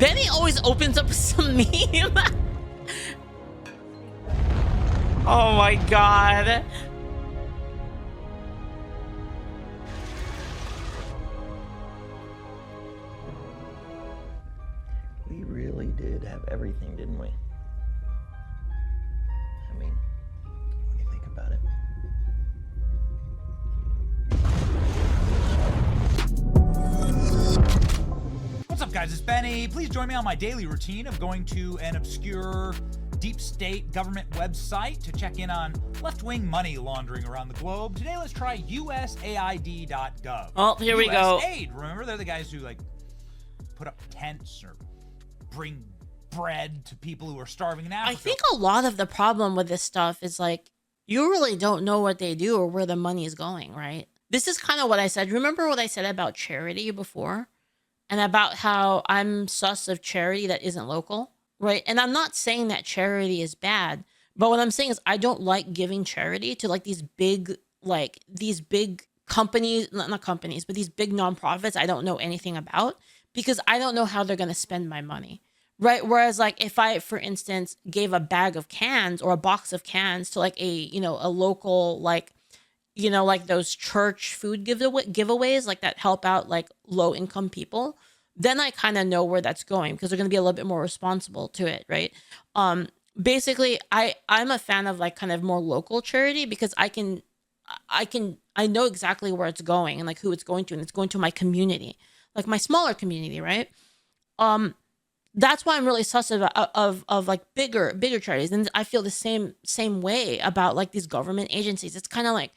Benny always opens up some meme. Oh my god. We really did have everything, didn't we? I mean, when you think about it. What's up, guys? It's Benny. Please join me on my daily routine of going to an obscure deep state government website to check in on left-wing money laundering around the globe. Today, let's try USAID.gov. Oh, here we go. USAID, remember? They're the guys who, like, put up tents or bring bread to people who are starving in Africa. I think a lot of the problem with this stuff is like, you really don't know what they do or where the money is going, right? This is kind of what I said. Remember what I said about charity before? And about how I'm sus of charity that isn't local, right? And I'm not saying that charity is bad, but what I'm saying is I don't like giving charity to like these big companies, not companies, but these big nonprofits I don't know anything about because I don't know how they're going to spend my money, right? Whereas like if I, for instance, gave a bag of cans or a box of cans to like a local, like, like those church food giveaways, like that help out like low income people, then I kind of know where that's going because they're going to be a little bit more responsible to it, right? Basically, I'm a fan of like kind of more local charity because I know exactly where it's going and like who it's going to, and it's going to my community, like my smaller community, right? That's why I'm really sus of like bigger charities, and I feel the same way about like these government agencies. It's kind of like,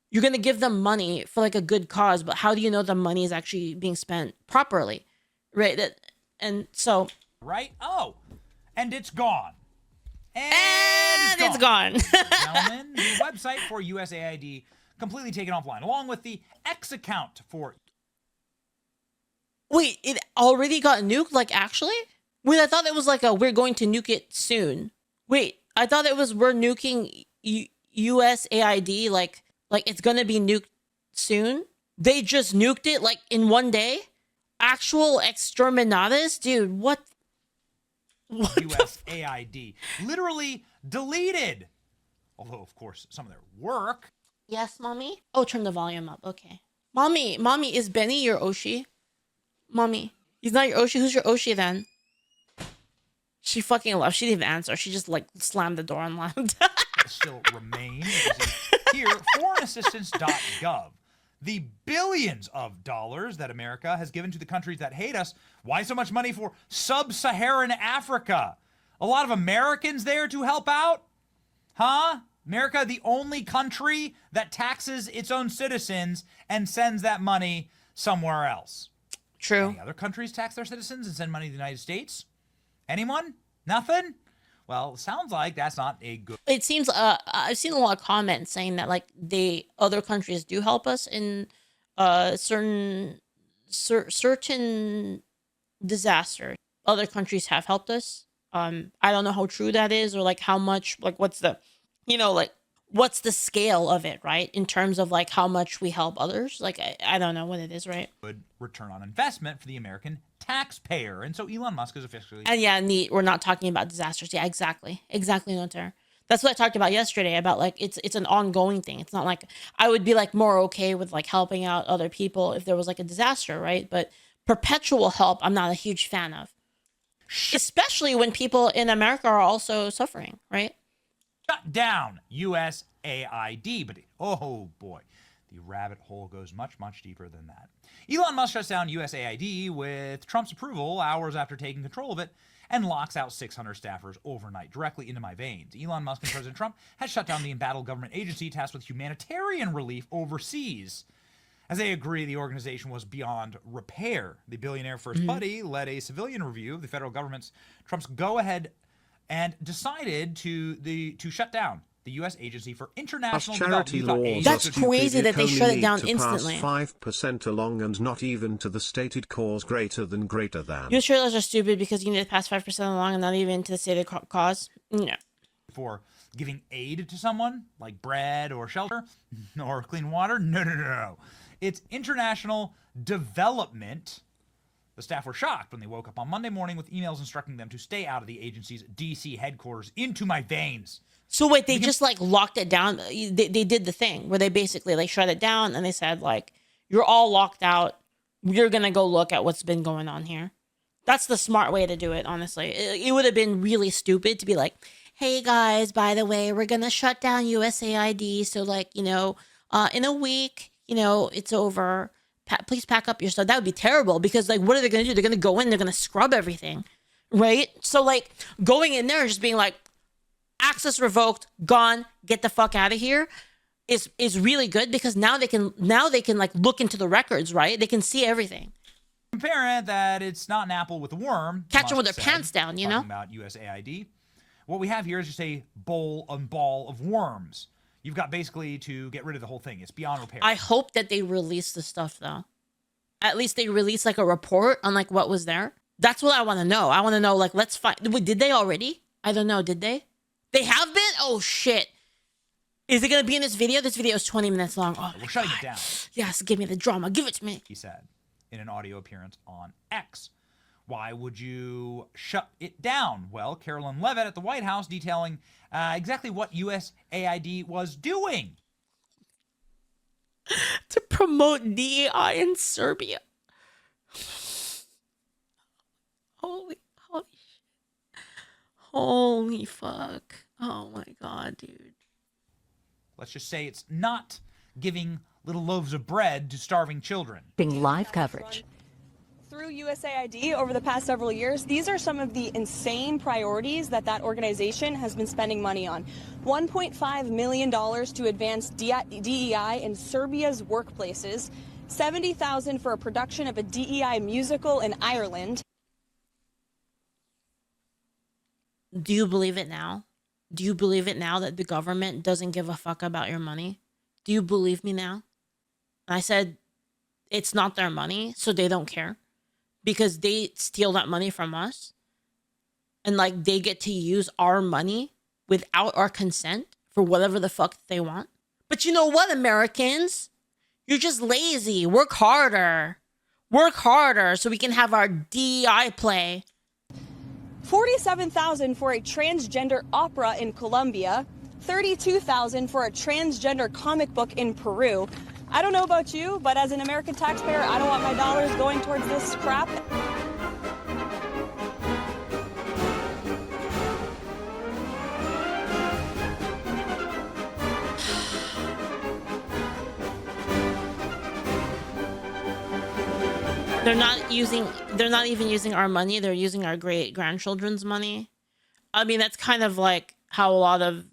you're going to give them money for like a good cause, but how do you know the money is actually being spent properly? Right. And so. Right. Oh, and it's gone. And it's gone. Gentlemen, the website for USAID completely taken offline, along with the X account for. Wait, it already got nuked? Like actually? Wait, I thought it was like we're going to nuke it soon. Wait, I thought it was we're nuking USAID like it's gonna be nuked soon. They just nuked it like in one day. Actual exterminatus, dude. What USAID literally deleted. Although, of course, some of their work. Yes, mommy. Oh, turn the volume up. Okay, mommy, is Benny your Oshi? Mommy, he's not your Oshi. Who's your Oshi then? She fucking left. She didn't even answer. She just like slammed the door and left. Still remain. Here, foreignassistance.gov. The billions of dollars that America has given to the countries that hate us. Why so much money for sub-Saharan Africa? A lot of Americans there to help out? Huh? America, the only country that taxes its own citizens and sends that money somewhere else. True. Any other countries tax their citizens and send money to the United States? Anyone? Nothing? Well, it sounds like that's not a good. It seems I've seen a lot of comments saying that like other countries do help us in certain disasters. Other countries have helped us. I don't know how true that is or like how much, like what's the what's the scale of it, right? In terms of like how much we help others. Like I don't know what it is, right? Good return on investment for the American taxpayer. And so Elon Musk is officially. And yeah, we're not talking about disasters. Yeah, exactly, Noter. That's what I talked about yesterday about like it's an ongoing thing. It's not like I would be like more okay with like helping out other people if there was like a disaster, right? But perpetual help, I'm not a huge fan of, especially when people in America are also suffering, right? Shut down USAID, but oh boy, the rabbit hole goes much, much deeper than that. Elon Musk shuts down USAID with Trump's approval hours after taking control of it and locks out 600 staffers overnight, directly into my veins. Elon Musk and President Trump has shut down the embattled government agency tasked with humanitarian relief overseas, as they agree the organization was beyond repair. The billionaire first buddy led a civilian review of the federal government's Trump's go-ahead and decided to shut down the U.S. Agency for International charity Development. laws That's are stupid. crazy that they only shut it need down to instantly. Pass 5% along and not even to the stated cause greater than. You sure those are stupid because you need to pass 5% along and not even to the stated cause? No. For giving aid to someone, like bread or shelter or clean water? No. It's international development The staff were shocked when they woke up on Monday morning with emails instructing them to stay out of the agency's DC headquarters. Into my veins. So wait, they just like locked it down. They did the thing where they basically like shut it down and they said like, you're all locked out. We're going to go look at what's been going on here. That's the smart way to do it, honestly. It would have been really stupid to be like, hey guys, by the way, we're going to shut down USAID. So like, you know, in a week, you know, it's over. Please pack up your stuff. That would be terrible because like, what are they going to do? They're going to go in, they're going to scrub everything. Right. So like going in there and just being like, access revoked, gone, get the fuck out of here is really good because now they can like look into the records, right? They can see everything. Compare it that it's not an apple with a worm. Catch them with their Musk pants said, down, you know? talking about USAID. What we have here is just a ball of worms. You've got basically to get rid of the whole thing. It's beyond repair. I hope that they release the stuff though. At least they release like a report on like what was there. That's what I want to know. I want to know like, let's find. Wait, did they already? I don't know. Did they? They have been? Oh shit. Is it going to be in this video? This video is 20 minutes long. Oh, we're shutting it down. Yes, give me the drama. Give it to me. He said in an audio appearance on X. Why would you shut it down? Well, Carolyn Levitt at the White House detailing exactly what USAID was doing. To promote DEI in Serbia. Holy shit. Holy fuck. Oh my God, dude. Let's just say it's not giving little loaves of bread to starving children. Live coverage. Through USAID over the past several years, these are some of the insane priorities that organization has been spending money on. $1.5 million to advance DEI in Serbia's workplaces, $70,000 for a production of a DEI musical in Ireland. Do you believe it now? Do you believe it now that the government doesn't give a fuck about your money? Do you believe me now? I said, it's not their money, so they don't care. Because they steal that money from us. And like they get to use our money without our consent for whatever the fuck they want. But you know what, Americans? You're just lazy. Work harder. Work harder so we can have our DEI play. $47,000 for a transgender opera in Colombia, $32,000 for a transgender comic book in Peru. I don't know about you, but as an American taxpayer, I don't want my dollars going towards this crap. They're not even using our money. They're using our great grandchildren's money. I mean, that's kind of like how a lot of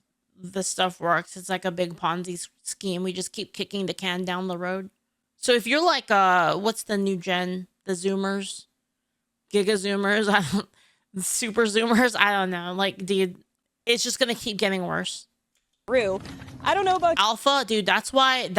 the stuff works. It's like a big Ponzi scheme. We just keep kicking the can down the road. So if you're like, what's the new gen? The Zoomers? Giga Zoomers? Super Zoomers? I don't know. Like, dude, it's just going to keep getting worse. I don't know about Alpha, dude. That's why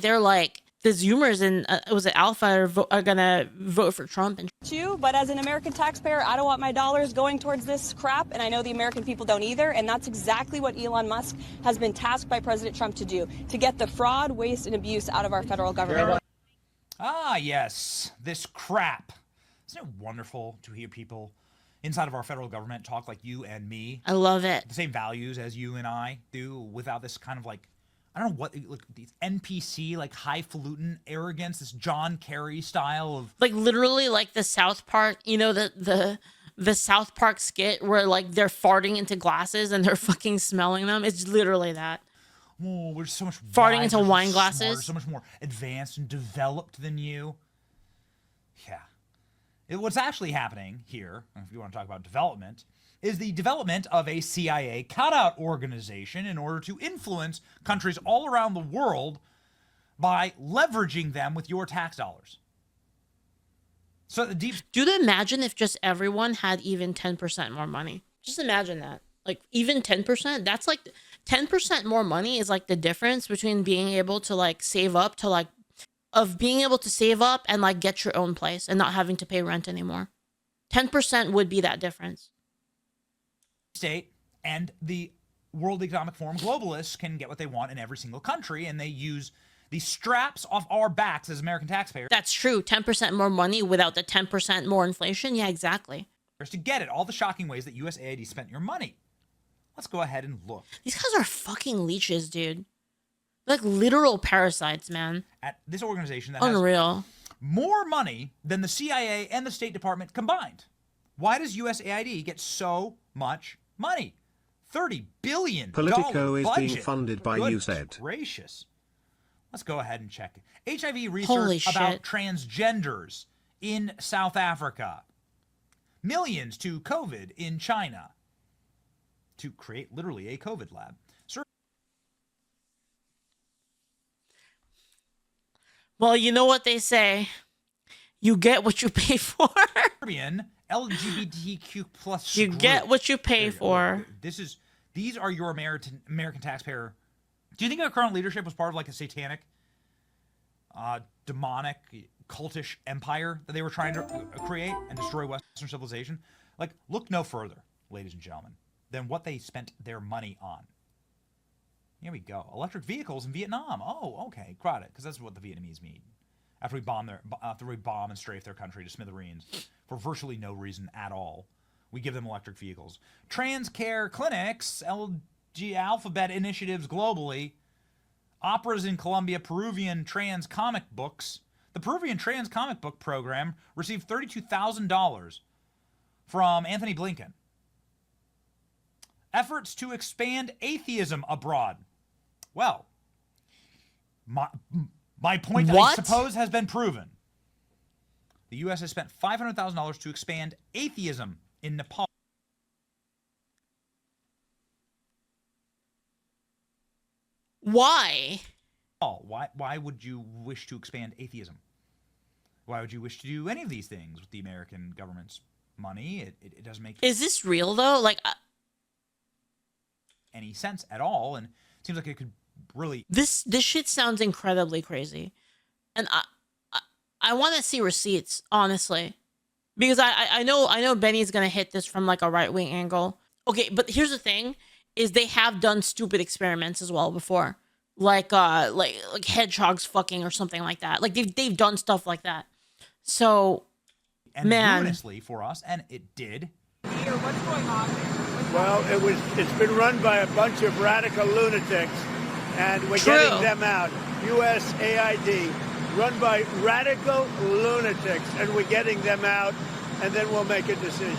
they're like, the Zoomers and was it Alpha are gonna vote for Trump and you, but as an American taxpayer, I don't want my dollars going towards this crap, and I know the American people don't either, and that's exactly what Elon Musk has been tasked by President Trump to do, to get the fraud, waste, and abuse out of our federal government. Ah, yes, this crap. Isn't it wonderful to hear people inside of our federal government talk like you and me? I love it. The same values as you and I do without this kind of like, I don't know what, like these NPC, like highfalutin arrogance, this John Kerry style of like literally like the South Park, you know, the South Park skit where like they're farting into glasses and they're fucking smelling them. It's literally that. Oh, we're so much farting into wine smarter, glasses, so much more advanced and developed than you. Yeah. What's actually happening here, if you want to talk about development, is the development of a CIA cutout organization in order to influence countries all around the world by leveraging them with your tax dollars. So the deep... Do you imagine if just everyone had even 10% more money? Just imagine that. Like even 10%, that's like 10% more money is like the difference between being able to like save up to like, of being able to save up and like get your own place and not having to pay rent anymore. 10% would be that difference. State and the World Economic Forum globalists can get what they want in every single country, and they use the straps off our backs as American taxpayers That's true. 10% more money without the 10% more inflation. Yeah, exactly. to get it. All the shocking ways that USAID spent your money. Let's go ahead and look These guys are fucking leeches, dude. Like literal parasites, man. at this organization that has Unreal. more money than the CIA and the State Department combined. Why does USAID get so much money? $30 billion Politico is being budget. funded by Goodness USAID. gracious. Let's go ahead and check it. HIV Holy research about shit. transgenders in South Africa. Millions to COVID in China to create literally a COVID lab. Well, you know what they say. You get what you pay for. Serbian LGBTQ plus. You get group. what you pay There you go. for. These are your American taxpayer. Do you think our current leadership was part of like a satanic, demonic, cultish empire that they were trying to create and destroy Western civilization? Like, look no further, ladies and gentlemen, than what they spent their money on. Here we go. Electric vehicles in Vietnam. Oh, okay, got it, because that's what the Vietnamese need. After we bomb and strafe their country to smithereens for virtually no reason at all, we give them electric vehicles. Trans care clinics, LG alphabet initiatives globally, operas in Colombia, Peruvian trans comic books. The Peruvian trans comic book program received $32,000 from Anthony Blinken. Efforts to expand atheism abroad. Well, my point, What? I suppose, has been proven. The U.S. has spent $500,000 to expand atheism in Nepal. Why? Why would you wish to expand atheism? Why would you wish to do any of these things with the American government's money? It doesn't make Is this real though? Like any sense at all, and it seems like it could really. this shit sounds incredibly crazy. And I want to see receipts, honestly. Because I know Benny's going to hit this from like a right-wing angle. Okay, but here's the thing is they have done stupid experiments as well before. Like hedgehogs fucking or something like that. Like they've done stuff like that. So And man, ruinously for us, and it did. What's going on there? Well, it's been run by a bunch of radical lunatics, and we're True. getting them out. USAID, run by radical lunatics, and we're getting them out, and then we'll make a decision.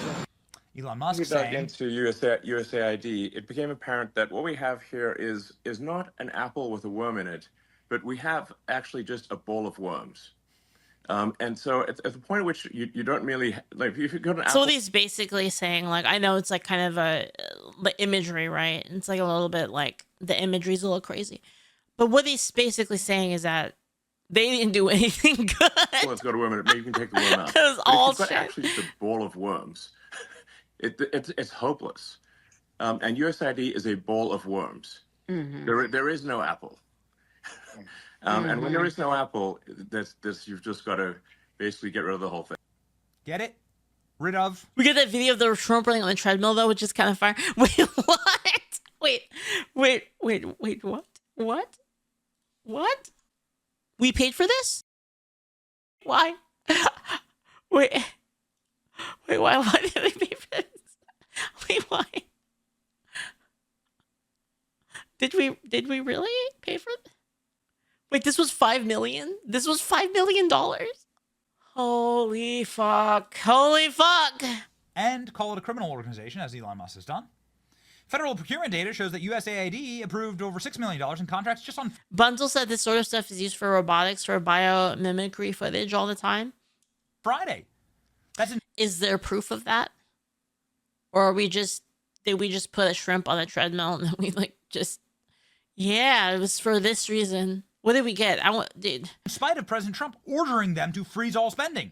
Elon Musk We dug saying, into USAID, it became apparent that what we have here is not an apple with a worm in it, but we have actually just a bowl of worms. And so at the point at which you don't really, like, if you go to an apple... so he's basically saying, like, I know it's like kind of the imagery, right? It's like a little bit like the imagery's a little crazy. But what he's basically saying is that they didn't do anything good. Well, it's got a worm in it. Maybe you can take the worm out. It was But all if you've got shit. actually just a bowl of worms, it's hopeless. And USAID is a bowl of worms. Mm-hmm. There is no apple. And when there is no apple, you've just got to basically get rid of the whole thing. get it? Rid of? We get that video of the Trump running on the treadmill though, which is kind of fire. Wait, what? Wait, what? What? We paid for this? Why? Wait, why did we pay for this? Wait, why? Did we really pay for it? Wait, this was $5 million? This was $5 million? Holy fuck. And call it a criminal organization, as Elon Musk has done. Federal procurement data shows that USAID approved over $6 million in contracts just on Bunzel said this sort of stuff is used for robotics for biomimicry footage all the time. Friday. Is there proof of that? Or did we just put a shrimp on a treadmill and then we it was for this reason. What did we get? In spite of President Trump ordering them to freeze all spending.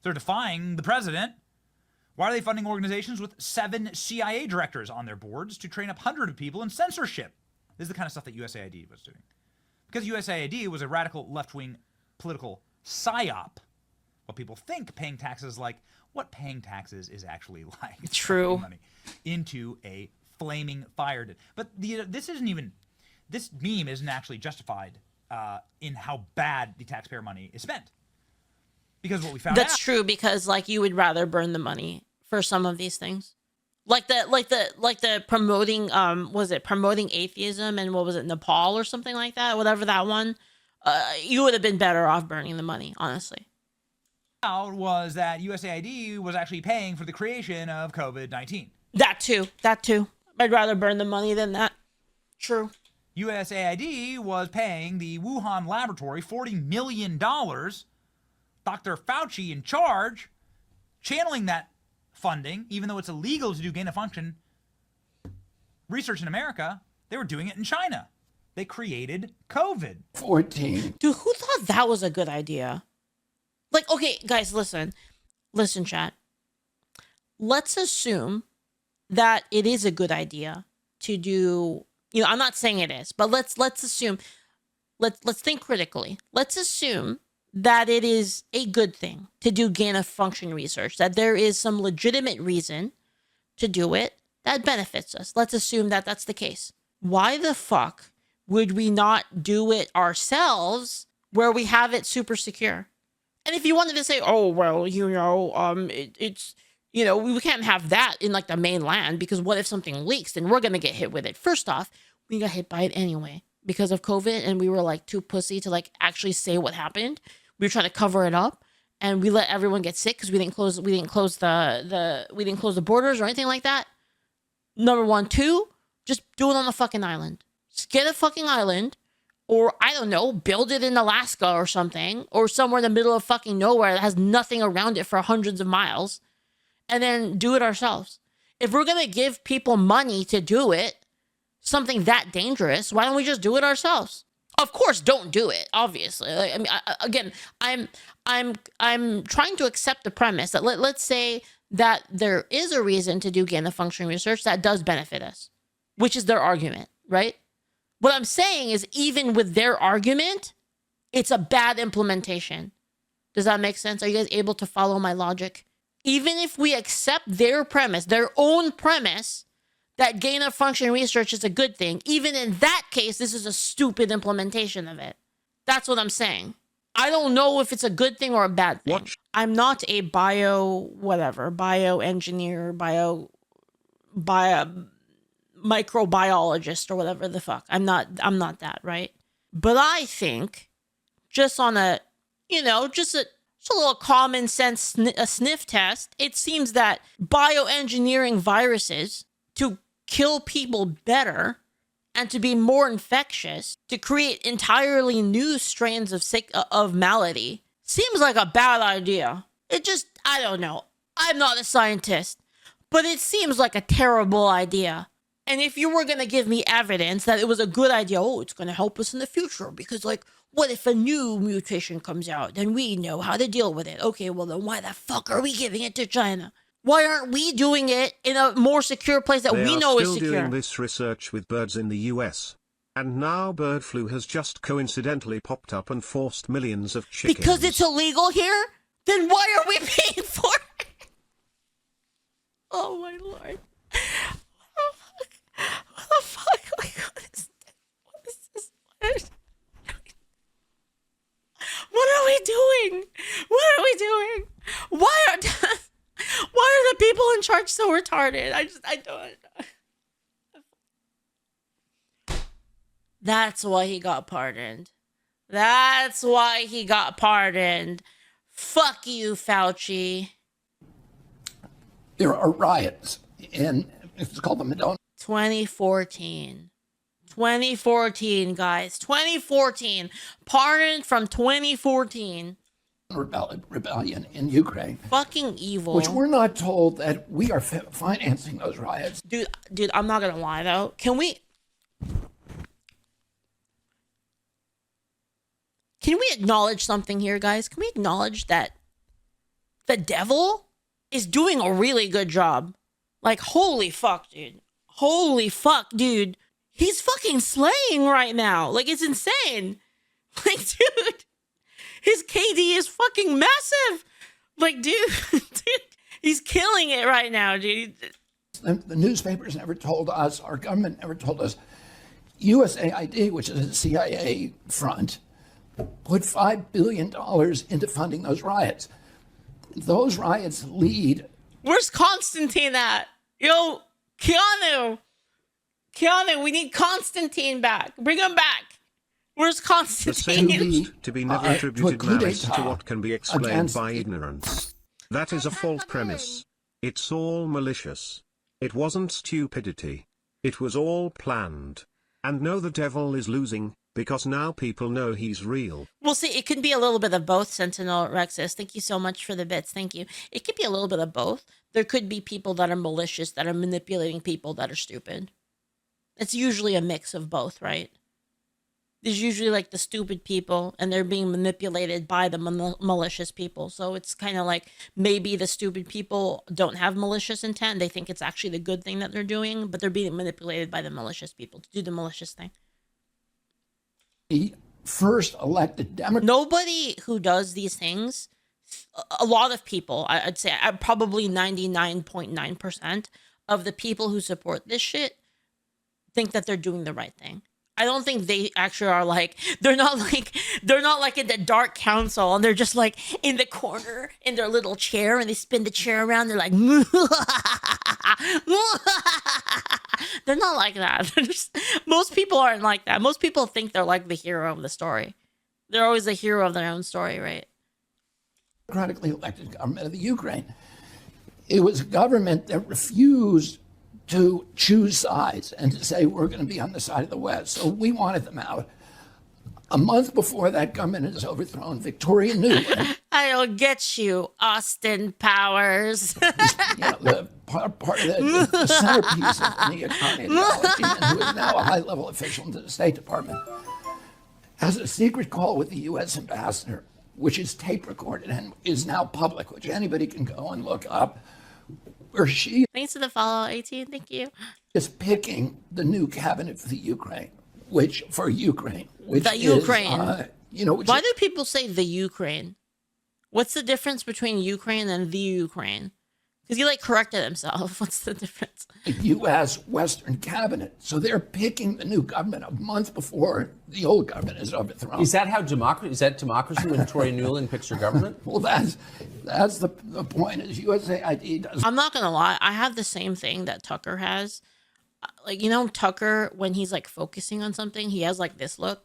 They're defying the president. Why are they funding organizations with 7 CIA directors on their boards to train up hundreds of people in censorship? This is the kind of stuff that USAID was doing. Because USAID was a radical left-wing political psyop. What people think paying taxes like, what paying taxes is actually like. True. Money into a flaming fire. But this meme isn't actually justified in how bad the taxpayer money is spent. Because what we found That's out, true, because like you would rather burn the money for some of these things. Like the promoting was it promoting atheism, and what was it, Nepal or something like that, whatever that one, you would have been better off burning the money, honestly. was that USAID was actually paying for the creation of COVID-19. That too. I'd rather burn the money than that. True. USAID was paying the Wuhan laboratory $40 million. Dr. Fauci in charge, channeling that funding, even though it's illegal to do gain-of-function research in America, they were doing it in China. They created COVID. 14. Dude, who thought that was a good idea? Like, okay, guys, listen, chat. Let's assume that it is a good idea to do, I'm not saying it is, but let's assume, let's think critically. Let's assume that it is a good thing to do gain-of-function research, that there is some legitimate reason to do it that benefits us. Let's assume that that's the case. Why the fuck would we not do it ourselves where we have it super secure? And if you wanted to say, oh, well, it's, we can't have that in like the mainland, because what if something leaks? Then we're going to get hit with it. First off, we got hit by it anyway because of COVID, and we were like too pussy to like actually say what happened. We were trying to cover it up, and we let everyone get sick because we didn't close the borders or anything like that. Number one. Two, just do it on the fucking island. Just get a fucking island, or I don't know, build it in Alaska or something, or somewhere in the middle of fucking nowhere that has nothing around it for hundreds of miles, and then do it ourselves. If we're gonna give people money to do it, something that dangerous, why don't we just do it ourselves? Of course, don't do it, obviously. Like, I mean, I'm trying to accept the premise that let's say that there is a reason to do gain-of-function research that does benefit us, which is their argument, right? What I'm saying is, even with their argument, it's a bad implementation. Does that make sense? Are you guys able to follow my logic? Even if we accept their premise, their own premise, that gain-of-function research is a good thing, even in that case, this is a stupid implementation of it. That's what I'm saying. I don't know if it's a good thing or a bad thing. I'm not a bioengineer, microbiologist or whatever the fuck. I'm not that, right? But I think just on a little common sense a sniff test, it seems that bioengineering viruses to kill people better and to be more infectious, to create entirely new strains of malady, seems like a bad idea. It just, I don't know. I'm not a scientist, but it seems like a terrible idea. And if you were going to give me evidence that it was a good idea, oh, it's going to help us in the future because, like, what if a new mutation comes out? Then we know how to deal with it. Okay, well, then why the fuck are we giving it to China? Why aren't we doing it in a more secure place that we know is secure? They are still doing this research with birds in the US. And now bird flu has just coincidentally popped up and forced millions of chickens. Because it's illegal here? Then why are we paying for it? Oh my lord. What the fuck? Like, what is this? What are we doing? Why are the people in charge so retarded? I don't. That's why he got pardoned. Fuck you, Fauci. There are riots in, it's called the Madonna. 2014, guys. 2014. Pardoned from 2014. Rebellion in Ukraine. Fucking evil. Which we're not told that we are financing those riots. Dude, I'm not gonna lie though. Can we acknowledge something here, guys? Can we acknowledge that the devil is doing a really good job? Like, holy fuck, dude. He's fucking slaying right now. Like, it's insane. Like, dude, his KD is fucking massive. Like, dude, he's killing it right now, dude. The newspapers never told us, our government never told us, USAID, which is a CIA front, put $5 billion into funding those riots. Those riots lead. Where's Constantine at? Yo, Keanu, we need Constantine back. Bring him back. Where's The Constantine? same to be never attributed to a coup malice to d'etat what can be explained against by the- ignorance. That is a false premise. It's all malicious. It wasn't stupidity. It was all planned. And no, the devil is losing, because now people know he's real. We'll see. It could be a little bit of both, Sentinel Rexus. Thank you so much for the bits. Thank you. It could be a little bit of both. There could be people that are malicious, that are manipulating people that are stupid. It's usually a mix of both, right? There's usually like the stupid people and they're being manipulated by the malicious people. So it's kind of like maybe the stupid people don't have malicious intent. They think it's actually the good thing that they're doing, but they're being manipulated by the malicious people to do the malicious thing. The first elected Democrat. Nobody who does these things, a lot of people, I'd say probably 99.9% of the people who support this shit think that they're doing the right thing. I don't think they actually are like, they're not like in the dark council and they're just like in the corner in their little chair and they spin the chair around. They're like, they're not like that. Most people aren't like that. Most people think they're like the hero of the story. They're always the hero of their own story, right? Democratically elected government of the Ukraine. It was a government that refused to choose sides and to say we're going to be on the side of the West. So we wanted them out. A month before that government is overthrown, Victoria Nuland. I'll get you, Austin Powers. The part of the centerpiece of the economy ideology, and who is now a high-level official in the State Department, has a secret call with the U.S. ambassador, which is tape recorded and is now public, which anybody can go and look up, where she Thanks for the follow, 18. Thank you. is picking the new cabinet for the Ukraine, which The is, Ukraine. which Why do people say the Ukraine? What's the difference between Ukraine and the Ukraine? Because he like corrected himself. What's the difference? the U.S. Western cabinet. So they're picking the new government a month before the old government is overthrown. Is that how democracy? Is that democracy when Victoria Nuland picks her government? Well, that's the point. Is USAID does. I'm not gonna lie. I have the same thing that Tucker has. Like, Tucker, when he's like focusing on something, he has like this look.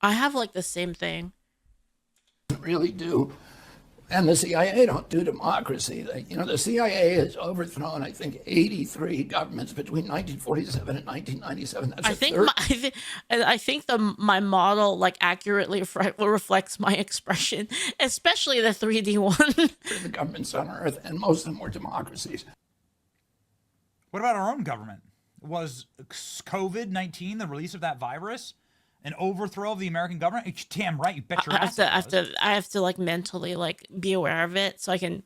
I have like the same thing. Really do. And the CIA don't do democracy. The CIA has overthrown, I think, 83 governments between 1947 and 1997. That's I think my model like accurately reflects my expression, especially the 3D one. the governments on Earth, and most of them were democracies. What about our own government? Was COVID-19, the release of that virus, an overthrow of the American government? You're damn right, you bet your ass. I have to like mentally like be aware of it so I can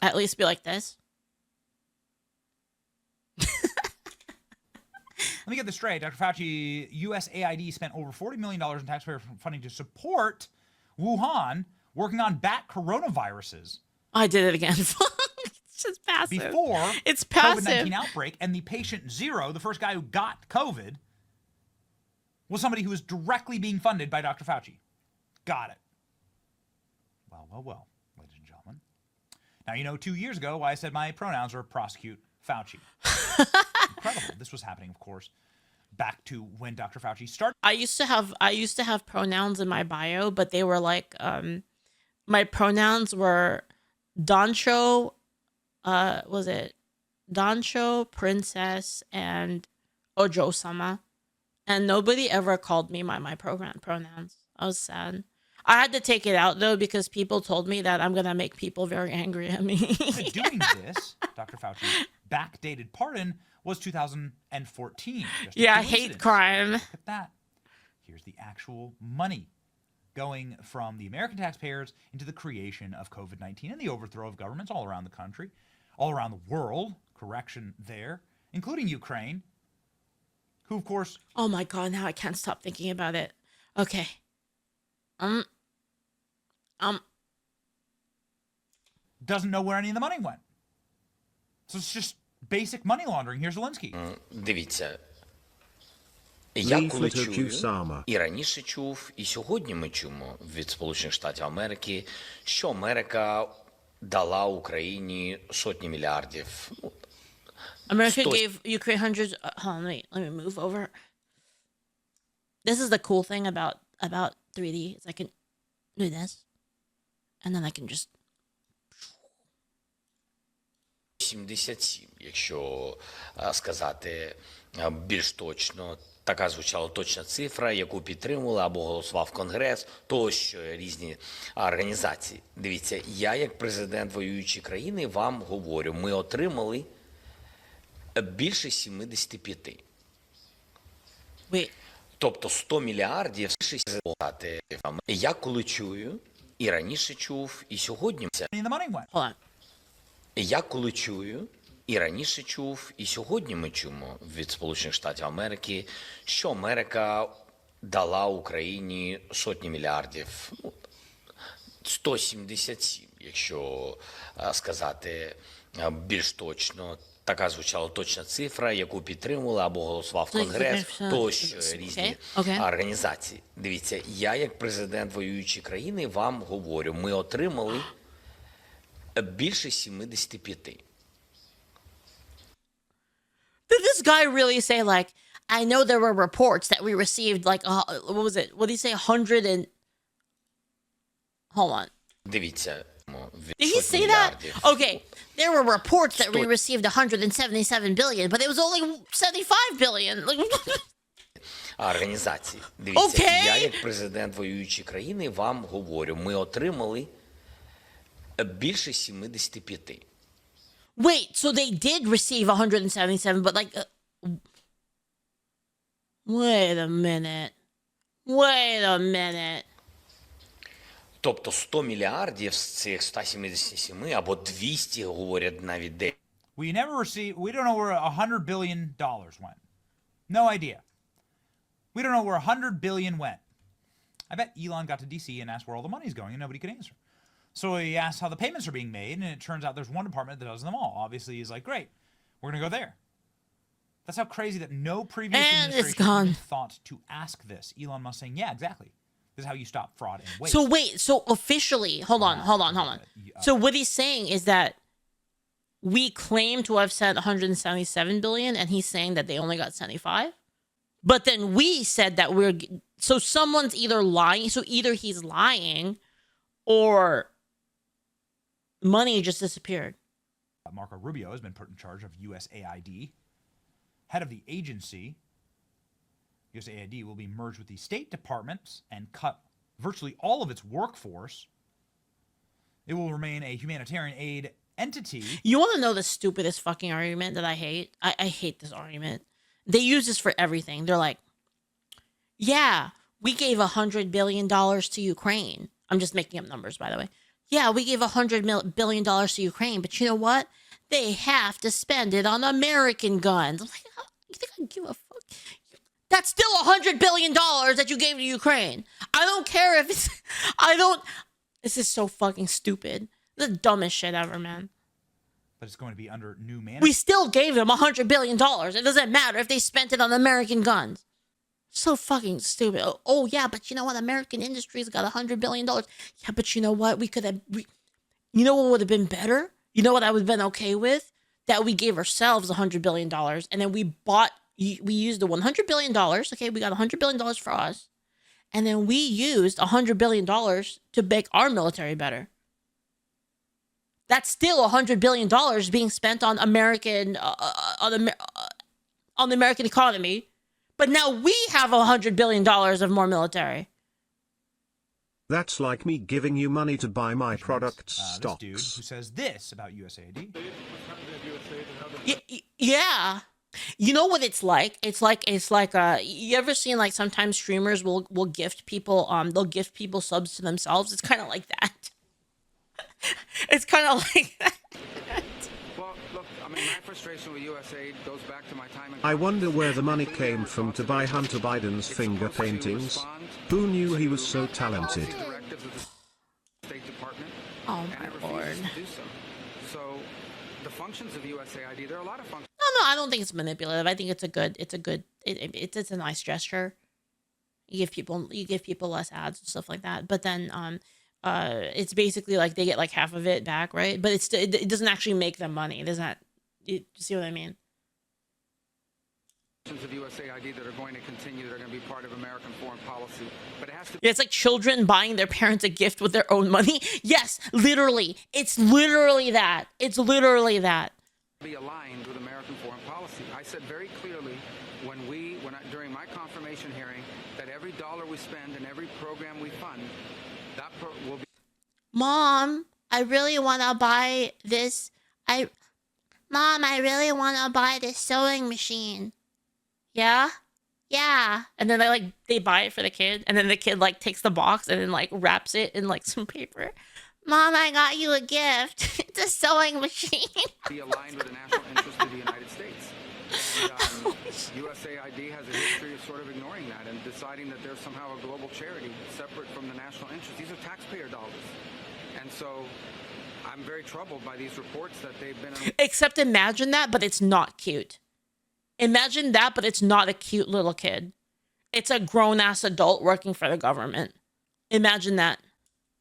at least be like this. Let me get this straight. Dr. Fauci, USAID spent over $40 million in taxpayer funding to support Wuhan working on bat coronaviruses. I did it again. It's just passive. Before it's passive. COVID-19 outbreak, and the patient zero, the first guy who got COVID, was somebody who was directly being funded by Dr. Fauci. Got it. Well, ladies and gentlemen. Now, 2 years ago, why I said my pronouns are prosecute Fauci. Incredible. This was happening, of course, back to when Dr. Fauci started. I used to have pronouns in my bio, but they were like, my pronouns were Doncho, was it Doncho, Princess, and Ojo-sama. And nobody ever called me by my pronouns. I was sad. I had to take it out, though, because people told me that I'm going to make people very angry at me. Doing this, Dr. Fauci's backdated pardon was 2014. Yeah, hate crime. Look at that. Here's the actual money going from the American taxpayers into the creation of COVID-19 and the overthrow of governments all around the country, all around the world, correction there, including Ukraine. Who, of course... Oh, my God. Now I can't stop thinking about it. Okay. doesn't know where any of the money went. So it's just basic money laundering. Here's Zelensky. Дивіться, я коли Leaflit чую, Osama. і раніше чув, і сьогодні ми чуємо від Сполучених Штатів Америки, що Америка дала Україні сотні мільярдів. America gave Ukraine hundreds. Hold on, let me move over. This is the cool thing about 3D. Is I can do this, and then I can just. 77, якщо сказати більш точно. Така звучала точна цифра, яку підтримували або голосував Конгрес, тощо різні організації. Дивіться, я як президент воюючої країни вам говорю, ми отримали більше 75. Wait. Тобто 100 мільярдів. Я коли чую, і раніше чув, і сьогодні. Hold on. Я коли чую, і раніше чув, і сьогодні ми чуємо від Сполучених Штатів Америки, що Америка дала Україні сотні мільярдів. 177, якщо сказати більш точно. Така звучала точна цифра, яку підтримували або голосував Конгрес, тощо різні організації. Дивіться, я як президент воюючої країни вам говорю, ми отримали більше 75. Did this guy really say, like, I know there were reports that we received, like, what was it? What did he say? 100 and... Hold on. Дивіться. Did he say that? Okay, there were reports that we received 177 billion, but it was only 75 billion. Організації. Дивіться, я як президент воюючої країни вам говорю, ми отримали більше 75. Wait, so they did receive 177, but like... Wait a minute. Wait a minute. Тобто 100 мільярдів з цих 177 або 200, говорять навіть де. We never received, we don't know where $100 billion went. No idea. We don't know where $100 billion went. I bet Elon got to DC and asked where all the money's going and nobody could answer. So he asked how the payments are being made, and it turns out there's one department that does them all. Obviously, he's like, great, we're going to go there. That's how crazy that no previous administration even thought to ask this. Elon Musk saying, yeah, exactly. This is how you stop fraud and waste. So wait, so officially, hold on. So what he's saying is that we claim to have sent 177 billion, and he's saying that they only got 75. But then we said that so someone's either lying. So either he's lying, or money just disappeared. Marco Rubio has been put in charge of USAID, head of the agency. USAID will be merged with the State Departments and cut virtually all of its workforce. It will remain a humanitarian aid entity. You want to know the stupidest fucking argument that I hate? I hate this argument. They use this for everything. They're like, yeah, we gave $100 billion to Ukraine. I'm just making up numbers, by the way. Yeah, we gave $100 billion to Ukraine, but you know what? They have to spend it on American guns. I'm like, you think I give a fuck? That's still $100 billion that you gave to Ukraine. I don't care if it's... This is so fucking stupid. The dumbest shit ever, man. But it's going to be under new management. We still gave them $100 billion. It doesn't matter if they spent it on American guns. So fucking stupid. Oh yeah, but you know what? American industries got $100 billion. Yeah, but you know what? We could have... You know what would have been better? You know what I would have been okay with? That we gave ourselves $100 billion, and then we used the $100 billion. Okay, we got $100 billion for us. And then we used $100 billion to make our military better. That's still $100 billion being spent on American, on the American economy. But now we have $100 billion of more military. That's like me giving you money to buy my products' stocks. This dude who says this about USAID. Yeah. You know what it's like? It's like you ever seen like sometimes streamers will gift people they'll gift people subs to themselves? It's kind of like that. It's kind of like that. Well, look, I mean, my frustration with USAID goes back to my time in I wonder where the money came from to buy Hunter Biden's finger paintings. Who knew he was so talented? Oh my lord. Lord. do so. So the functions of USAID, there are a lot of functions. No, I don't think it's manipulative. I think it's a nice gesture. You give people less ads and stuff like that. But then it's basically like they get like half of it back, right? But it doesn't actually make them money. It doesn't. You see what I mean? Of USAID that are going to continue, that are going to be part of American foreign policy. But it has to Yeah, it's like children buying their parents a gift with their own money. Yes, literally. It's literally that. It's literally that. Be aligned with American foreign policy. I said very clearly during my confirmation hearing that every dollar we spend and every program we fund, will be. Mom, I really want to buy this. Mom, I really want to buy this sewing machine. Yeah? Yeah. And then they buy it for the kid, and then the kid like takes the box and then like wraps it in like some paper. Mom, I got you a gift. It's a sewing machine. Be aligned with the national interest of the United States. And USAID has a history of sort of ignoring that and deciding that they're somehow a global charity separate from the national interest. These are taxpayer dollars. And so I'm very troubled by these reports that they've been. Except imagine that, but it's not cute. Imagine that, but it's not a cute little kid. It's a grown-ass adult working for the government. Imagine that.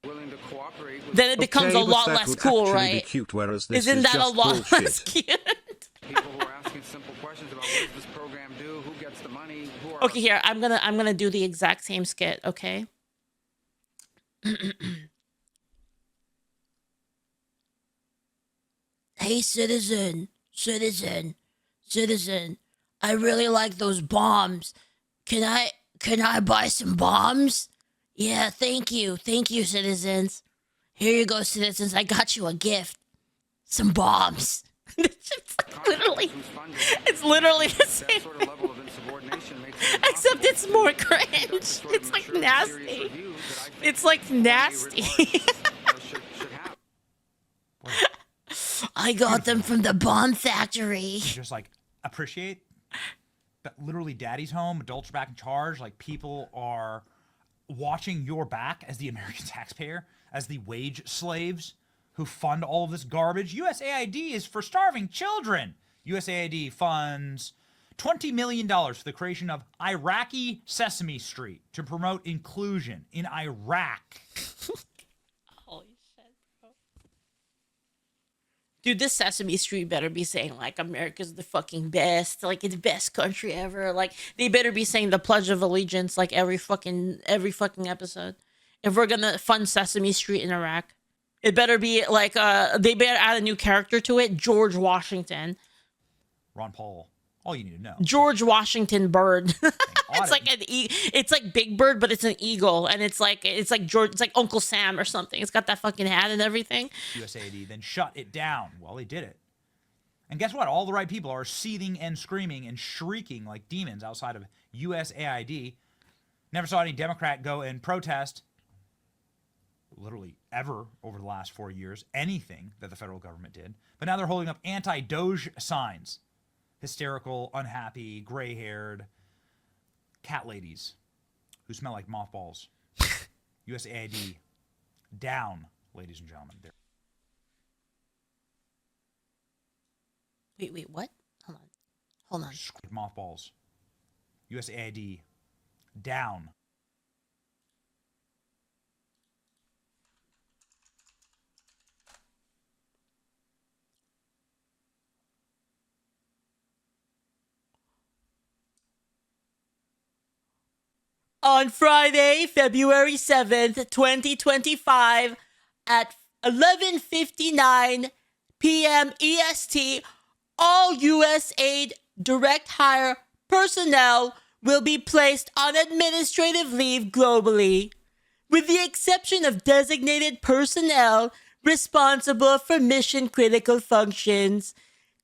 Willing to cooperate with. Then it becomes a lot less cool, right? Cute, whereas this Isn't that a lot less cute? People who are asking simple questions about what does this program do, who gets the money, who are. Okay, here I'm gonna do the exact same skit. Okay. Hey, citizen. I really like those bombs. Can I buy some bombs? Yeah, thank you, citizens. Here you go, citizens. I got you a gift. Some bombs. It's literally the same. Except it's more cringe. It's like nasty. It's like nasty. I got them from the bomb factory. Just like appreciate that literally daddy's home, adults are back in charge. Like people are watching your back as the American taxpayer, as the wage slaves who fund all of this garbage. USAID is for starving children. USAID funds $20 million for the creation of Iraqi Sesame Street to promote inclusion in Iraq. Holy shit, bro. Dude, this Sesame Street better be saying, like, America's the fucking best, like, it's the best country ever. Like, they better be saying the Pledge of Allegiance, like, every fucking episode. If we're gonna fund Sesame Street in Iraq. It better be, like, they better add a new character to it, George Washington. Ron Paul. All you need to know. George Washington Bird. It's like it's like Big Bird, but it's an eagle, and it's like George, it's like Uncle Sam or something. It's got that fucking hat and everything. USAID then shut it down. Well, they did it. And guess what? All the right people are seething and screaming and shrieking like demons outside of USAID. Never saw any Democrat go and protest, literally ever over the last 4 years, anything that the federal government did. But now they're holding up anti-Doge signs. Hysterical, unhappy, gray-haired cat ladies who smell like mothballs. USAID down, ladies and gentlemen. Wait, what? Hold on. Mothballs. USAID down. On Friday, February 7th, 2025, at 11:59 p.m. EST, all USAID direct hire personnel will be placed on administrative leave globally, with the exception of designated personnel responsible for mission-critical functions,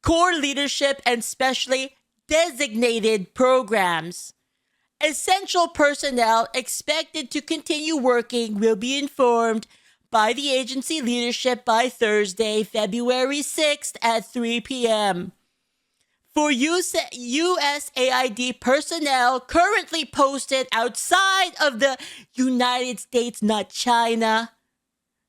core leadership, and specially designated programs. Essential personnel expected to continue working will be informed by the agency leadership by Thursday, February 6th at 3 p.m. For USAID personnel currently posted outside of the United States, not China,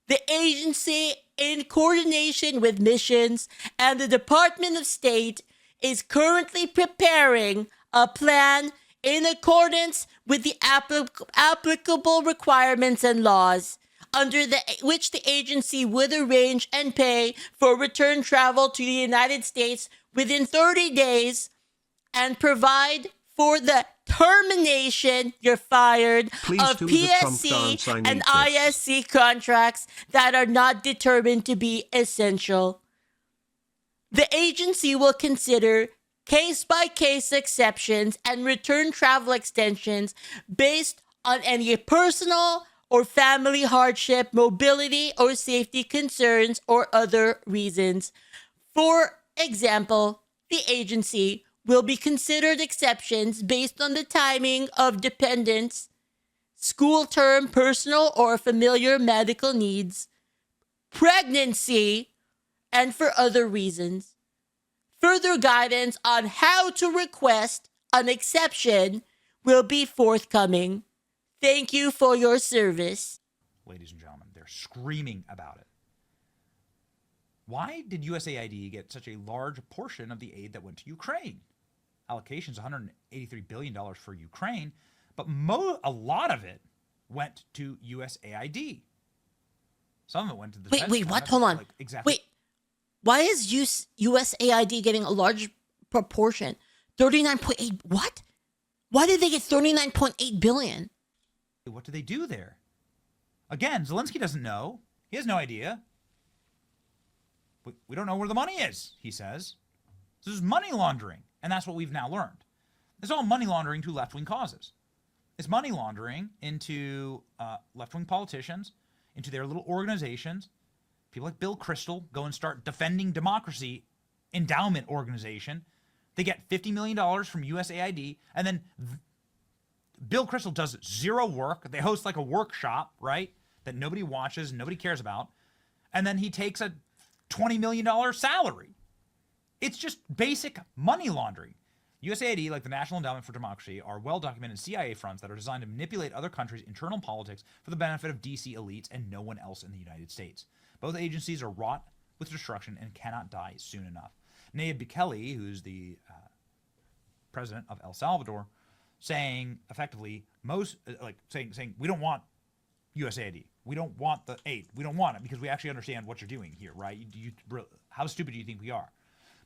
The agency, in coordination with missions and the Department of State, is currently preparing a plan in accordance with the applicable requirements and laws, under which the agency would arrange and pay for return travel to the United States within 30 days and provide for the termination, you're fired, of PSC and ISC contracts that are not determined to be essential. The agency will consider case-by-case exceptions and return travel extensions based on any personal or family hardship, mobility or safety concerns, or other reasons. For example, the agency will be considered exceptions based on the timing of dependents, school term, personal or familiar medical needs, pregnancy, and for other reasons. Further guidance on how to request an exception will be forthcoming. Thank you for your service. Ladies and gentlemen, they're screaming about it. Why did USAID get such a large portion of the aid that went to Ukraine? Allocations $183 billion for Ukraine, but a lot of it went to USAID. Some of it went to the Wait, what? Hold on. Exactly. Wait, why is USAID getting a large proportion? 39.8, what? Why did they get 39.8 billion? What do they do there? Again, Zelensky doesn't know. He has no idea. We don't know where the money is, he says. This is money laundering, and that's what we've now learned. It's all money laundering to left-wing causes. It's money laundering into left-wing politicians, into their little organizations. People like Bill Kristol go and start defending democracy endowment organization. They get $50 million from USAID, and then Bill Kristol does zero work. They host like a workshop, right, that nobody watches, nobody cares about, and then he takes a $20 million salary. It's just basic money laundering. USAID, like the National Endowment for Democracy, are well-documented CIA fronts that are designed to manipulate other countries' internal politics for the benefit of DC elites and no one else in the United States. Both agencies are wrought with destruction and cannot die soon enough. Nayib Bukele, who's the president of El Salvador, saying effectively saying we don't want USAID. We don't want the aid. We don't want it because we actually understand what you're doing here, right? How stupid do you think we are?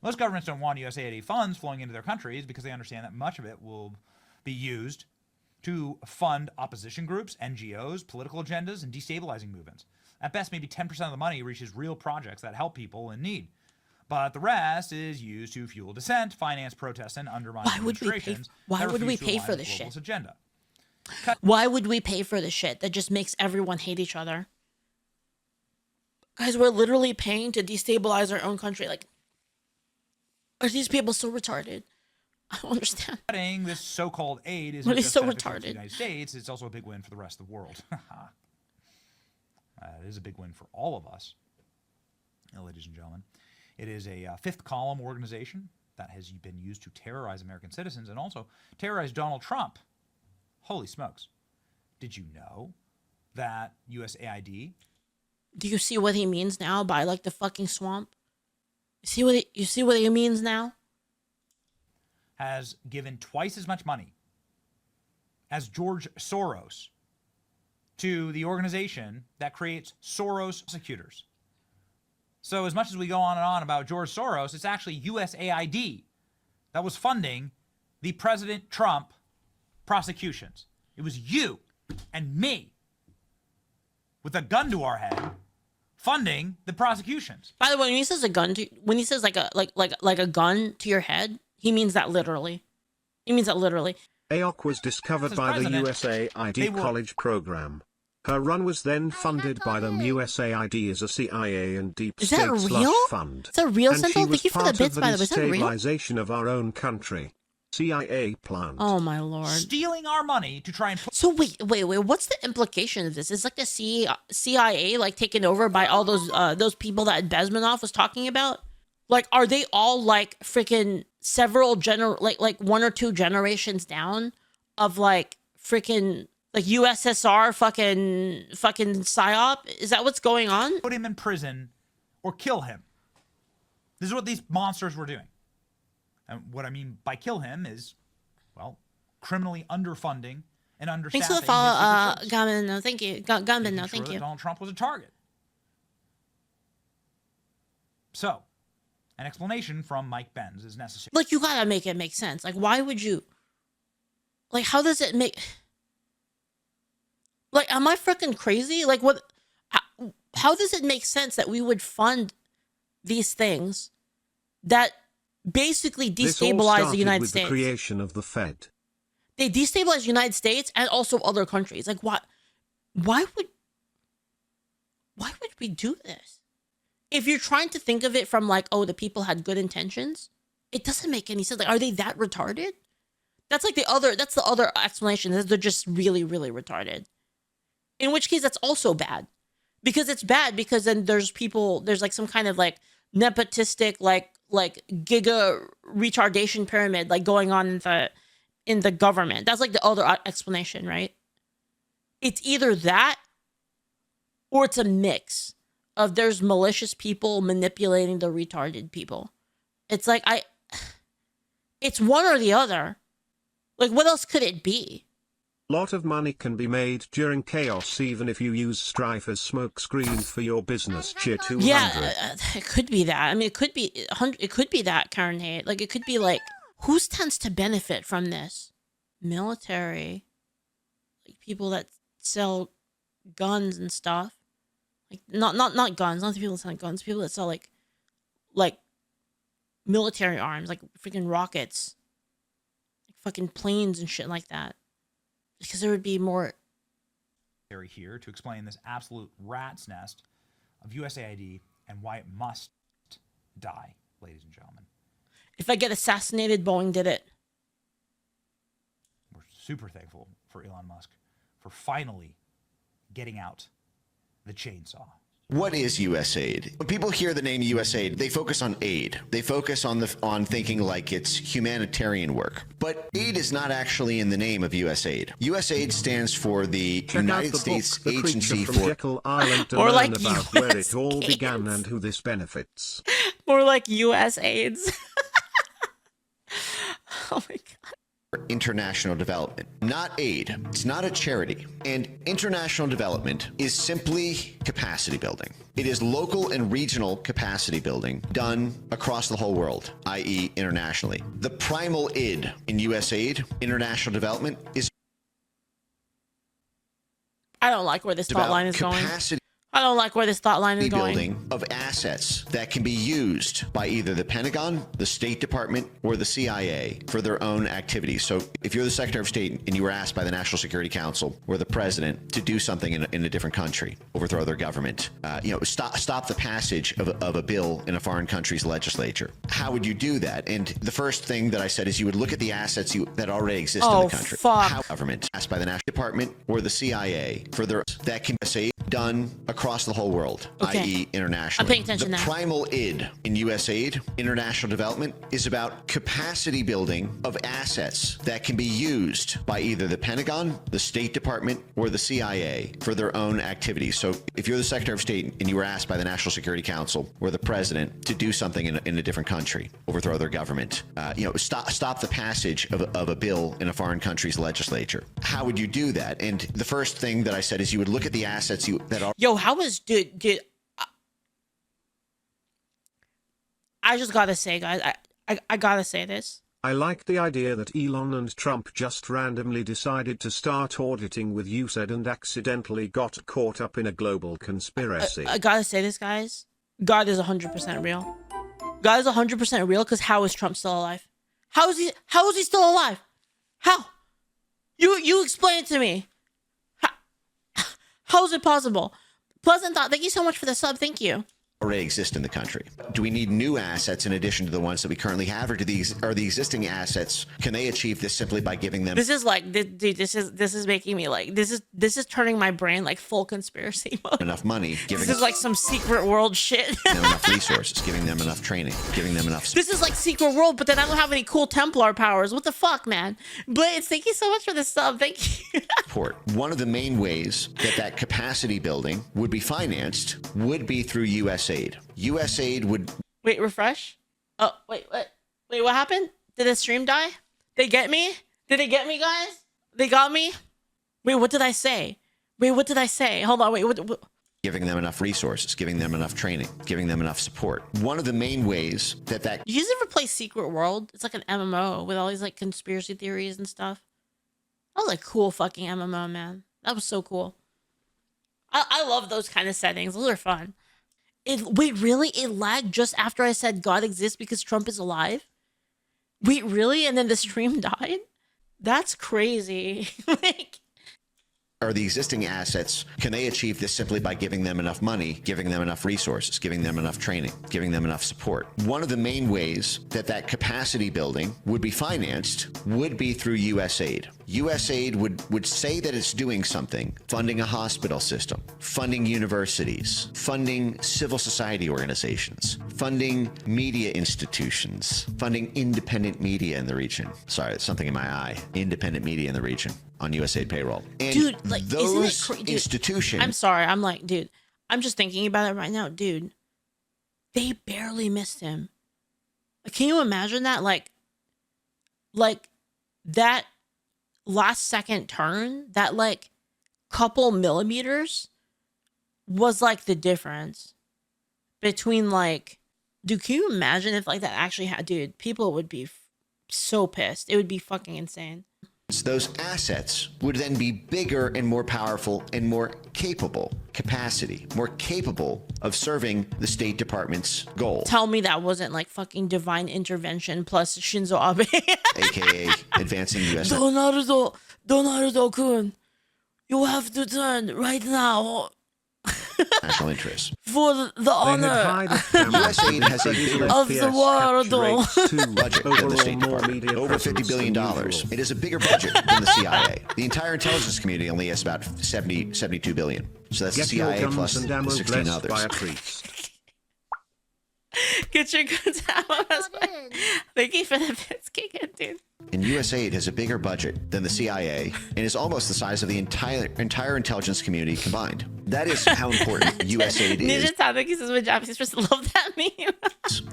Most governments don't want USAID funds flowing into their countries because they understand that much of it will be used to fund opposition groups, NGOs, political agendas, and destabilizing movements. At best, maybe 10% of the money reaches real projects that help people in need. But the rest is used to fuel dissent, finance protests, and undermine demonstrations. Why would we pay for this shit? Agenda. Why would we pay for this shit that just makes everyone hate each other? Guys, we're literally paying to destabilize our own country. Like, are these people so retarded? I don't understand. This so-called aid is really just so retarded. retarded. The United States. It's also a big win for the rest of the world. It is a big win for all of us, ladies and gentlemen. It is a fifth column organization that has been used to terrorize American citizens and also terrorize Donald Trump. Holy smokes. Did you know that USAID... Do you see what he means now by like the fucking swamp? You see what he means now? Has given twice as much money as George Soros to the organization that creates Soros prosecutors. So as much as we go on and on about George Soros, it's actually USAID that was funding the President Trump prosecutions. It was you and me with a gun to our head funding the prosecutions. By the way, when he says like a gun to your head, he means that literally. He means that literally. AOC was discovered by the USAID college program. Her run was then funded by the USAID as a CIA and deep state slush fund. Is that real, and Central? she was Thank you for the part bits, of by the way. Is that real? destabilization of our own country. CIA planned. Oh my lord! Stealing our money to try and... So wait. What's the implication of this? Is like the CIA like taken over by all those people that Bezmenov was talking about? Like, are they all like freaking several like one or two generations down of like freaking Like USSR fucking psyop? Is that what's going on? Put him in prison or kill him. This is what these monsters were doing. And what I mean by kill him is, well, criminally underfunding and understaffing. Thanks for the follow, Gunman. No, thank you. Gunman, no, thank you. Donald Trump was a target. So, an explanation from Mike Benz is necessary. Like, you gotta make it make sense. Like, why would you? Like, how does it make? Like, am I freaking crazy? Like, what? How does it make sense that we would fund these things that basically destabilize the United States? The creation of the Fed. They destabilize the United States and also other countries. Like, what? Why would we do this? If you're trying to think of it from like, oh, the people had good intentions, it doesn't make any sense. Like, are they that retarded? That's like the other explanation, is they're just really, really retarded. In which case, that's also bad. Because it's bad because then there's like some kind of like nepotistic, like giga retardation pyramid like going on in the government. That's like the other explanation, right? It's either that or it's a mix of there's malicious people manipulating the retarded people. It's like it's one or the other. Like, what else could it be? Lot of money can be made during chaos even if you use strife as smokescreen for your business. Cheer 200. Yeah, it could be that. I mean, it could be that, Karen Haight. Like, it could be like, who tends to benefit from this? Military, like people that sell guns and stuff. Like, not guns, not the people that sell guns. People that sell like military arms, like freaking rockets, like fucking planes and shit like that. Because there would be more here to explain this absolute rat's nest of USAID and why it must die, ladies and gentlemen. If I get assassinated, Boeing did it. We're super thankful for Elon Musk for finally getting out the chainsaw. What is USAID? When people hear the name USAID, they focus on aid. They focus on thinking like it's humanitarian work. But aid is not actually in the name of USAID. USAID stands for the United States Agency for Jekyll Island to learn like about where it all began and who this benefits. More like USAID. Oh my god. International development, not aid. It's not a charity. And international development is simply capacity building. It is local and regional capacity building done across the whole world, i.e. internationally. The primal id in USAID, international development, is I don't like where this thought line is going. I don't like where this thought line is going. Building of assets that can be used by either the Pentagon, the State Department, or the CIA for their own activities. So if you're the Secretary of State and you were asked by the National Security Council or the President to do something in a different country, overthrow their government, stop the passage of a bill in a foreign country's legislature, how would you do that? And the first thing that I said is you would look at the assets that already exist in the country. How government asked by the National Department or the CIA for their that can be done across the whole world, i.e. internationally. I'm paying attention the now. Primal id in USAID, international development, is about capacity building of assets that can be used by either the Pentagon, the State Department, or the CIA for their own activities. So if you're the Secretary of State and you were asked by the National Security Council or the President to do something in a different country, overthrow their government, stop the passage of a bill in a foreign country's legislature, how would you do that? And the first thing that I said is you would look at the assets that are... Yo, how was... Dude, I just gotta say, guys, I gotta say this. I like the idea that Elon and Trump just randomly decided to start auditing with USAID and accidentally got caught up in a global conspiracy. I gotta say this, guys. God is 100% real. God is 100% real, because how is Trump still alive? How is he still alive? How? You explain it to me. How is it possible? Pleasant Thought, thank you so much for the sub. Thank you. already exist in the country? Do we need new assets in addition to the ones that we currently have, or are the existing assets, can they achieve this simply by giving them? This is like, dude, this is making me like, this is turning my brain like full conspiracy mode. Enough money, giving This is like some secret world shit. them enough resources, giving them enough training, giving them enough. This is like secret world, but then I don't have any cool Templar powers. What the fuck, man? But thank you so much for the sub. Thank you. Support. One of the main ways that capacity building would be financed would be through USAID. USAID would. Wait, refresh. Oh, wait, what happened? Did the stream die? They get me? Did they get me, guys? They got me? Wait, what did I say? Hold on, wait, what? Giving them enough resources, giving them enough training, giving them enough support. One of the main ways that. You guys ever play Secret World? It's like an MMO with all these like conspiracy theories and stuff. That was a cool fucking MMO, man. That was so cool. I love those kind of settings. Those are fun. Wait, really? It lagged just after I said God exists because Trump is alive? Wait, really? And then the stream died? That's crazy. Like, are the existing assets, can they achieve this simply by giving them enough money, giving them enough resources, giving them enough training, giving them enough support? One of the main ways that capacity building would be financed would be through USAID. USAID would say that it's doing something, funding a hospital system, funding universities, funding civil society organizations, funding media institutions, funding independent media in the region. Sorry, it's something in my eye. Independent media in the region on USAID payroll. And dude, like, those institutions. I'm sorry. I'm like, dude, I'm just thinking about it right now. Dude, they barely missed him. Like, can you imagine that? Like that last second turn, that like couple millimeters was like the difference between like, dude, can you imagine if like that actually had, dude, people would be so pissed. It would be fucking insane. Those assets would then be bigger and more powerful and more capable capacity, more capable of serving the State Department's goal. Tell me that wasn't like fucking divine intervention plus Shinzo Abe. AKA advancing U.S. Donaldo-kun, you have to turn right now. National interests. For the honor USAID has a bigger of the world. budget than the State Department, over $50 billion. It is a bigger budget than the CIA. The entire intelligence community only has about 72 billion. So that's the CIA plus the 16 others. Get your guns out. Thank you for the bits, kick it, dude. And USAID has a bigger budget than the CIA and is almost the size of the entire intelligence community combined. That is how important USAID is love that meme.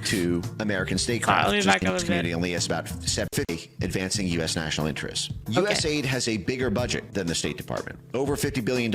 to American statecraft. The community only has about 750 advancing U.S. national interests. Okay. USAID has a bigger budget than the State Department, over $50 billion.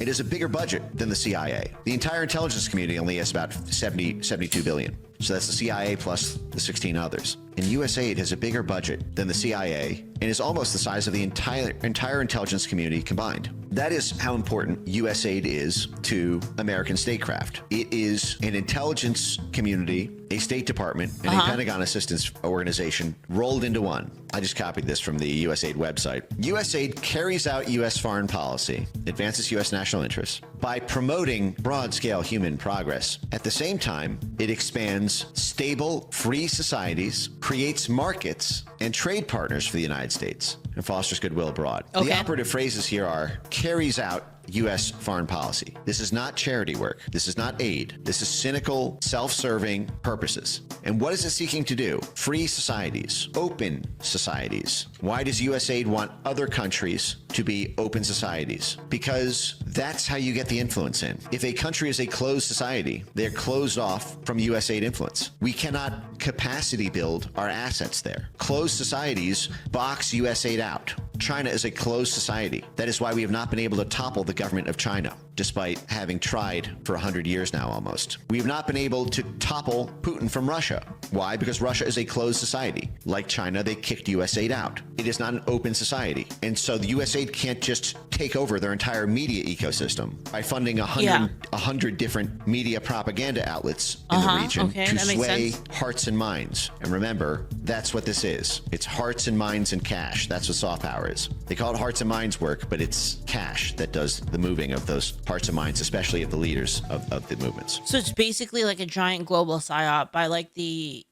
It is a bigger budget than the CIA. The entire intelligence community only has about 72 billion. So that's the CIA plus the 16 others. And USAID has a bigger budget than the CIA and is almost the size of the entire intelligence community combined. That is how important USAID is to American statecraft. It is an intelligence community, a State Department, and a Pentagon assistance organization rolled into one. I just copied this from the USAID website. USAID carries out U.S. foreign policy, advances U.S. national interests by promoting broad-scale human progress. At the same time, it expands stable, free societies, creates markets and trade partners for the United States, and fosters goodwill abroad. Okay. The operative phrases here are carries out U.S. foreign policy. This is not charity work. This is not aid. This is cynical, self-serving purposes. And what is it seeking to do? Free societies, open societies. Why does USAID want other countries to be open societies? Because that's how you get the influence in. If a country is a closed society, they're closed off from USAID influence. We cannot capacity build our assets there. Closed societies box USAID out. China is a closed society. That is why we have not been able to topple the government of China, despite having tried for 100 years now almost. We have not been able to topple Putin from Russia. Why? Because Russia is a closed society. Like China, they kicked USAID out. It is not an open society. And so the USAID can't just take over their entire media ecosystem by funding 100 different media propaganda outlets in the region to sway hearts and minds. And remember, that's what this is. It's hearts and minds and cash. That's what soft power is. They call it hearts and minds work, but it's cash that does the moving of those hearts and minds, especially of the leaders of the movements. So it's basically like a giant global psyop by like the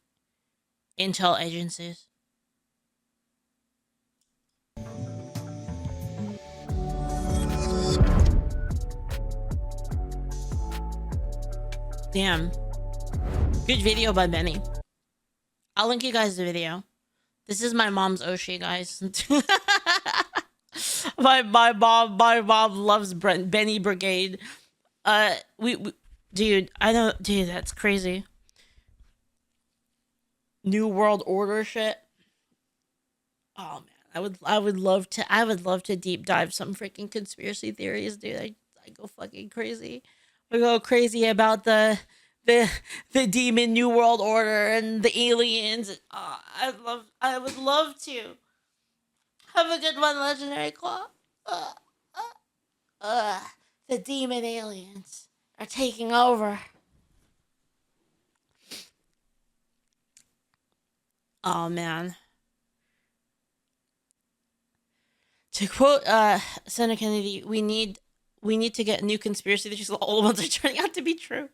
intel agencies. Damn. Good video by Benny. I'll link you guys the video. This is my mom's Oshi, guys. my mom loves Benny Brigade. Dude, dude, that's crazy. New World Order shit. Oh man, I would love to deep dive some freaking conspiracy theories, dude. I go fucking crazy. I go crazy about the demon New World Order and the aliens. Oh, I would love to. Have a good one, Legendary Claw. The demon aliens are taking over. Oh man. To quote Senator Kennedy, we need to get new conspiracy theories. All the ones are turning out to be true.